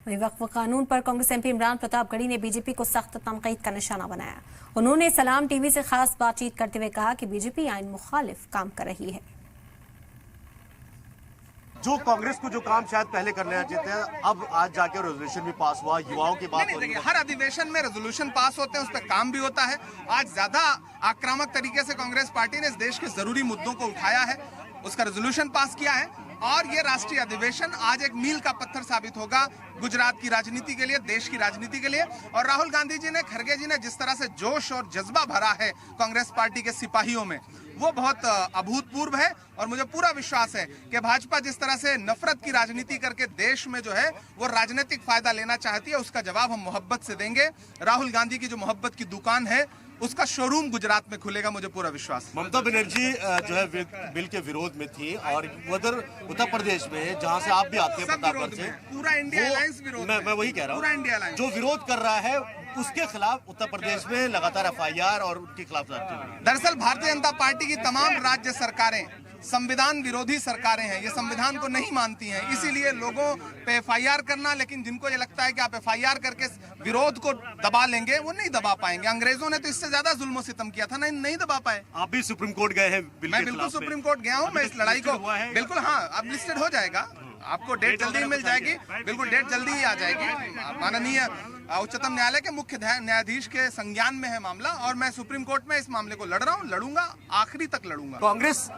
वहीं वक्फ कानून पर कांग्रेस एमपी इमरान प्रतापगढ़ी ने बीजेपी को सख्त तनकीद का निशाना बनाया। उन्होंने सलाम टीवी से खास बातचीत करते हुए कहा कि बीजेपी आइन मुखालिफ काम कर रही है। जो कांग्रेस को जो काम शायद पहले करने चाहिए थे, अब आज जाके रेजोल्यूशन भी पास हुआ, युवाओं की बात हो रही है। हर अधिवेशन में रेजोल्यूशन पास होते हैं, उस पर काम भी होता है। आज ज्यादा आक्रामक तरीके से कांग्रेस पार्टी ने इस देश के जरूरी मुद्दों को उठाया है, उसका रेजोल्यूशन पास किया है और ये राष्ट्रीय अधिवेशन आज एक मील का पत्थर साबित होगा गुजरात की राजनीति के लिए, देश की राजनीति के लिए। और राहुल गांधी जी ने, खड़गे जी ने जिस तरह से जोश और जज्बा भरा है कांग्रेस पार्टी के सिपाहियों में, वो बहुत अभूतपूर्व है। और मुझे पूरा विश्वास है कि भाजपा जिस तरह से नफरत की राजनीति करके देश में जो है वो राजनीतिक फायदा लेना चाहती है, उसका जवाब हम मोहब्बत से देंगे। राहुल गांधी की जो मोहब्बत की दुकान है उसका शोरूम गुजरात में खुलेगा, मुझे पूरा विश्वास है। ममता बनर्जी जो है बिल के विरोध में थी और उधर उत्तर प्रदेश में जहां से आप भी आते हैं प्रतापगढ़ से, पूरा इंडिया अलायंस विरोध, मैं वही कह रहा हूँ, पूरा इंडिया अलायंस जो विरोध कर रहा है उसके खिलाफ उत्तर प्रदेश में लगातार FIR और उनके खिलाफ। दरअसल भारतीय जनता पार्टी की तमाम राज्य सरकारें संविधान विरोधी सरकारें हैं, ये संविधान को नहीं मानती हैं, इसीलिए लोगों पे FIR करना, लेकिन जिनको ये लगता है कि आप FIR करके विरोध को दबा लेंगे, वो नहीं दबा पाएंगे। अंग्रेजों ने तो इससे ज्यादा जुल्म सितम किया था, नहीं दबा पाए। आप भी सुप्रीम कोर्ट गए हैं? मैं बिल्कुल सुप्रीम कोर्ट गया हूँ, मैं इस लड़ाई को बिल्कुल, हाँ, अब लिस्टेड हो जाएगा, आपको डेट जल्दी मिल जाएगी, बिल्कुल डेट जल्दी ही आ जाएगी। माननीय उच्चतम न्यायालय के मुख्य न्यायाधीश के संज्ञान में है मामला और मैं सुप्रीम कोर्ट में इस मामले को लड़ रहा हूँ, लड़ूंगा, आखिरी तक लड़ूंगा। कांग्रेस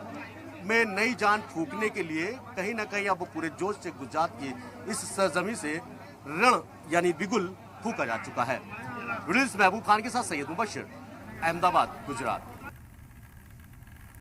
में नई जान फूंकने के लिए कहीं ना कहीं अब पूरे जोश से गुजरात की इस सरजमी से रण यानी बिगुल फूंका जा चुका है। महबूब खान के साथ सैयद मुबशर, अहमदाबाद, गुजरात।